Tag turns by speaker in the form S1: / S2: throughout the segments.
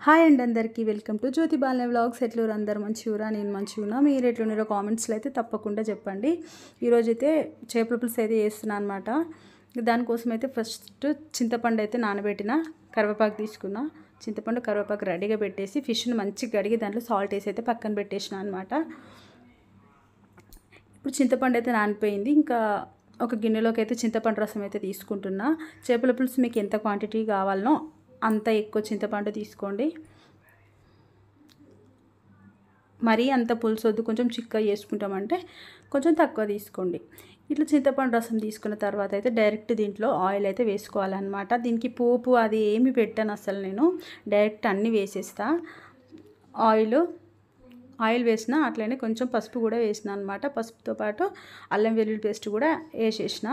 S1: Hi అండి అందరికీ welcome to Jyothi బాలనే vlogs. ఎట్లూరు అందరు మంచిగా నేను మంచిగా ఉన్నా. మీరు ఎట్లున్నారో కామెంట్స్లో అయితే తప్పకుండా చెప్పండి. ఈరోజు అయితే చేపల పులుసు అయితే చేస్తున్నాను అనమాట. దానికోసం అయితే ఫస్ట్ చింతపండు అయితే నానబెట్టిన, కరివేపాకు తీసుకున్నా. చింతపండు కరివేపాకు రెడీగా పెట్టేసి ఫిష్ని మంచిగా కడిగి దాంట్లో సాల్ట్ వేసి అయితే పక్కన పెట్టేసిన అనమాట. ఇప్పుడు చింతపండు అయితే నానిపోయింది. ఇంకా ఒక గిన్నెలోకి అయితే చింతపండు రసం అయితే తీసుకుంటున్నా. చేపల పులుసు మీకు ఎంత క్వాంటిటీ కావాలనో అంత ఎక్కువ చింతపండు తీసుకోండి. మరీ అంత పులుసు వద్దు, కొంచెం చిక్కగా చేసుకుంటామంటే కొంచెం తక్కువ తీసుకోండి. ఇట్లా చింతపండు రసం తీసుకున్న తర్వాత అయితే డైరెక్ట్ దీంట్లో ఆయిల్ అయితే వేసుకోవాలన్నమాట. దీనికి పోపు అది ఏమి పెట్టాను అసలు, నేను డైరెక్ట్ అన్నీ వేసేస్తా. ఆయిల్ వేసిన, అట్లనే కొంచెం పసుపు కూడా వేసిన అనమాట. పసుపుతో పాటు అల్లం వెల్లుల్లి పేస్ట్ కూడా వేసేసిన.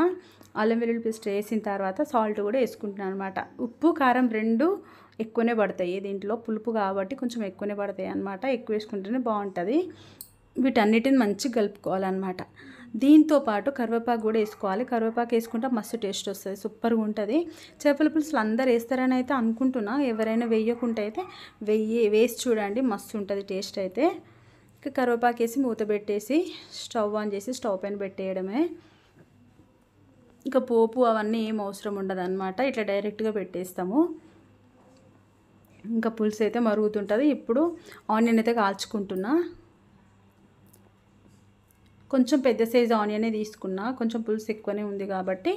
S1: అల్లం వెల్లుల్లి పేస్ట్ వేసిన తర్వాత సాల్ట్ కూడా వేసుకుంటున్నాను అనమాట. ఉప్పు కారం రెండు ఎక్కువనే పడతాయి, దీంట్లో పులుపు కాబట్టి కొంచెం ఎక్కువనే పడతాయి అనమాట. ఎక్కువ వేసుకుంటేనే బాగుంటుంది. వీటన్నిటిని మంచిగా కలుపుకోవాలన్నమాట. దీంతో పాటు కరివేపాకు కూడా వేసుకోవాలి. కరివేపాకు వేసుకుంటే మస్తు టేస్ట్ వస్తుంది, సూపర్గా ఉంటుంది. చేపల పులుసులు అందరు వేస్తారని అయితే అనుకుంటున్నా. ఎవరైనా వేయకుంటే అయితే వేసి చూడండి, మస్తు ఉంటుంది టేస్ట్ అయితే. ఇంకా కరివేపాకు వేసి మూత పెట్టేసి స్టవ్ ఆన్ చేసి స్టవ్ పైన పెట్టేయడమే. ఇంకా పోపు అవన్నీ ఏం అవసరం ఉండదు అనమాట. ఇట్లా డైరెక్ట్గా పెట్టేస్తాము. ఇంకా పులుసు అయితే మరుగుతుంటుంది. ఇప్పుడు ఆనియన్ అయితే కాల్చుకుంటున్నా. కొంచెం పెద్ద సైజు ఆనియనే తీసుకున్నా, కొంచెం పులుసు ఎక్కువనే ఉంది కాబట్టి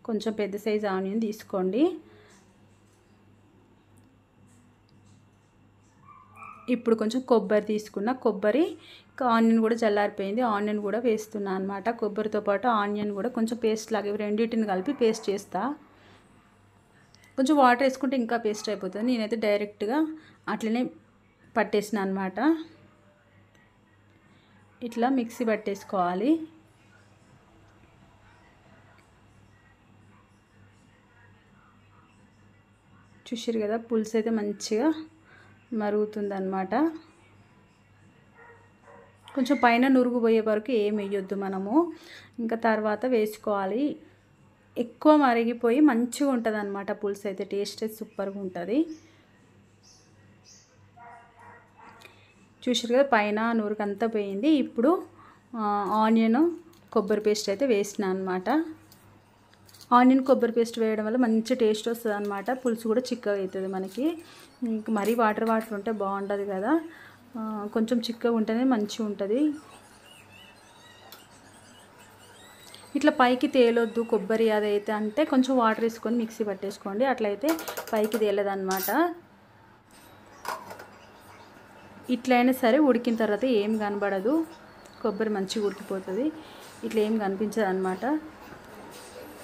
S1: కొంచెం పెద్ద సైజు ఆనియన్ తీసుకోండి. ఇప్పుడు కొంచెం కొబ్బరి తీసుకున్నా. కొబ్బరి ఆనియన్ కూడా చల్లారిపోయింది, ఆనియన్ కూడా వేస్తున్నా అనమాట. కొబ్బరితో పాటు ఆనియన్ కూడా కొంచెం పేస్ట్ లాగా ఇవి రెండింటిని కలిపి పేస్ట్ చేస్తా. కొంచెం వాటర్ వేసుకుంటే ఇంకా పేస్ట్ అయిపోతుంది. నేనైతే డైరెక్ట్గా అట్లనే పట్టేసిన అనమాట. ఇట్లా మిక్సీ పట్టేసుకోవాలి. చూసారు కదా, పులుసు అయితే మంచిగా మరుగుతుందన్నమాట. కొంచెం పైన నురుగు పోయే వరకు ఏం వేయొద్దు మనము, ఇంకా తర్వాత వేసుకోవాలి. ఎక్కువ మరిగిపోయి మంచిగా ఉంటుంది అన్నమాట పులుసు అయితే, టేస్ట్ అయితే సూపర్గా ఉంటుంది. చూసారు కదా, పైన నురుగంతా పోయింది. ఇప్పుడు ఆనియన్ కొబ్బరి పేస్ట్ అయితే వేసిన అనమాట. ఆనియన్ కొబ్బరి పేస్ట్ వేయడం వల్ల మంచి టేస్ట్ వస్తుంది అనమాట. పులుసు కూడా చిక్కగా అవుతుంది మనకి. మరీ వాటర్ ఉంటే బాగుంటుంది కదా, కొంచెం చిక్కగా ఉంటేనే మంచిగా ఉంటుంది. ఇట్లా పైకి తేలొద్దు కొబ్బరి అదైతే అంటే కొంచెం వాటర్ వేసుకొని మిక్సీ పట్టేసుకోండి, అట్లయితే పైకి తేలదన్నమాట. ఇట్లయినా సరే ఉడికిన తర్వాత ఏం కనబడదు, కొబ్బరి మంచిగా ఉడికిపోతుంది. ఇట్లా ఏం కనిపించదు అనమాట.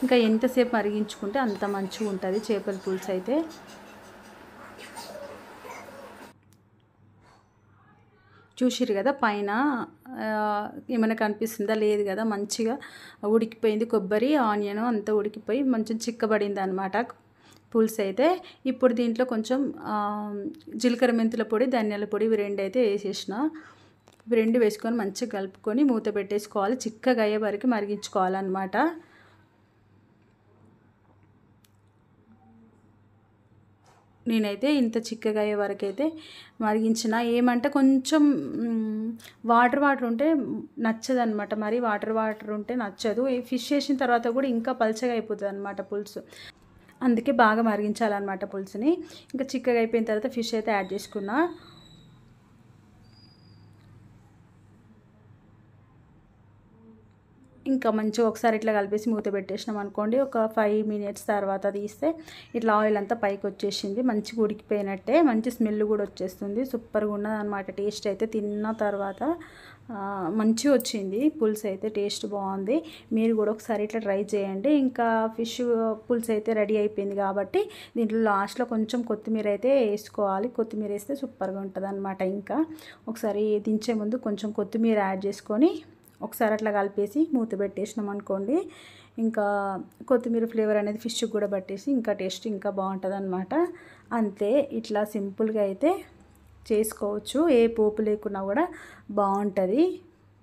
S1: ఇంకా ఎంతసేపు మరిగించుకుంటే అంత మంచిగా ఉంటుంది చేపల పులుసు అయితే. చూసిరు కదా, పైన ఏమైనా కనిపిస్తుందా, లేదు కదా, మంచిగా ఉడికిపోయింది. కొబ్బరి ఆనియన్ అంతా ఉడికిపోయి మంచి చిక్కబడింది అనమాట పులుసు అయితే. ఇప్పుడు దీంట్లో కొంచెం జీలకర్ర మెంతుల పొడి, ధనియాల పొడి ఇవి రెండు అయితే వేసేసిన. ఇవి రెండు వేసుకొని మంచిగా కలుపుకొని మూత పెట్టేసుకోవాలి. చిక్కగా అయ్యే వరకు మరిగించుకోవాలన్నమాట. నేనైతే ఇంత చిక్కగా అయ్యే వరకు అయితే మరిగించిన. ఏమంటే కొంచెం వాటర్ ఉంటే నచ్చదు అనమాట. మరి వాటర్ ఉంటే నచ్చదు. ఫిష్ వేసిన తర్వాత కూడా ఇంకా పల్చగా అయిపోతుంది అనమాట పులుసు. అందుకే బాగా మరిగించాలన్నమాట పులుసుని. ఇంకా చిక్కగా అయిపోయిన తర్వాత ఫిష్ అయితే యాడ్ చేసుకున్నా. ఇంకా మంచిగా ఒకసారి ఇట్లా కలిపేసి మూత పెట్టేసినాం అనుకోండి. ఒక 5 minutes తర్వాత తీస్తే ఇట్లా ఆయిల్ అంతా పైకి వచ్చేసింది, మంచిగా ఉడికిపోయినట్టే. మంచి స్మెల్ కూడా వచ్చేస్తుంది, సూపర్గా ఉన్నది అనమాట. టేస్ట్ అయితే తిన్న తర్వాత మంచిగా వచ్చింది పులుసు అయితే, టేస్ట్ బాగుంది. మీరు కూడా ఒకసారి ఇట్లా ట్రై చేయండి. ఇంకా ఫిష్ పులుసు అయితే రెడీ అయిపోయింది కాబట్టి దీంట్లో లాస్ట్లో కొంచెం కొత్తిమీర అయితే వేసుకోవాలి. కొత్తిమీర వేస్తే సూపర్గా ఉంటుంది అనమాట. ఇంకా ఒకసారి దించే ముందు కొంచెం కొత్తిమీర యాడ్ చేసుకొని ఒకసారి అట్లా కలిపేసి మూత పెట్టేసినాం అనుకోండి. ఇంకా కొత్తిమీర ఫ్లేవర్ అనేది ఫిష్కి కూడా పట్టేసి ఇంకా టేస్ట్ ఇంకా బాగుంటుంది అనమాట. అంతే, ఇట్లా సింపుల్గా అయితే చేసుకోవచ్చు. ఏ పోపు లేకున్నా కూడా బాగుంటుంది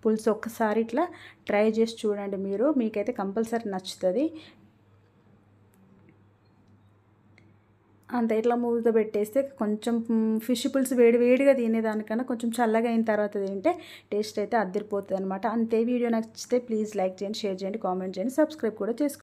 S1: పులుసు. ఒక్కసారి ఇట్లా ట్రై చేసి చూడండి మీరు, మీకైతే కంపల్సరీ నచ్చుతుంది. అంతే ఇట్లా మూత పెట్టేస్తే కొంచెం ఫిష్ పులుసు వేడిగా తినేదానికన్నా కొంచెం చల్లగా అయిన తర్వాత తింటే టేస్ట్ అయితే అదిరిపోతుంది అనమాట. అంతే. వీడియో నచ్చితే ప్లీజ్ లైక్ చేయండి, షేర్ చేయండి, కామెంట్ చేయండి, సబ్స్క్రైబ్ కూడా చేసుకోండి.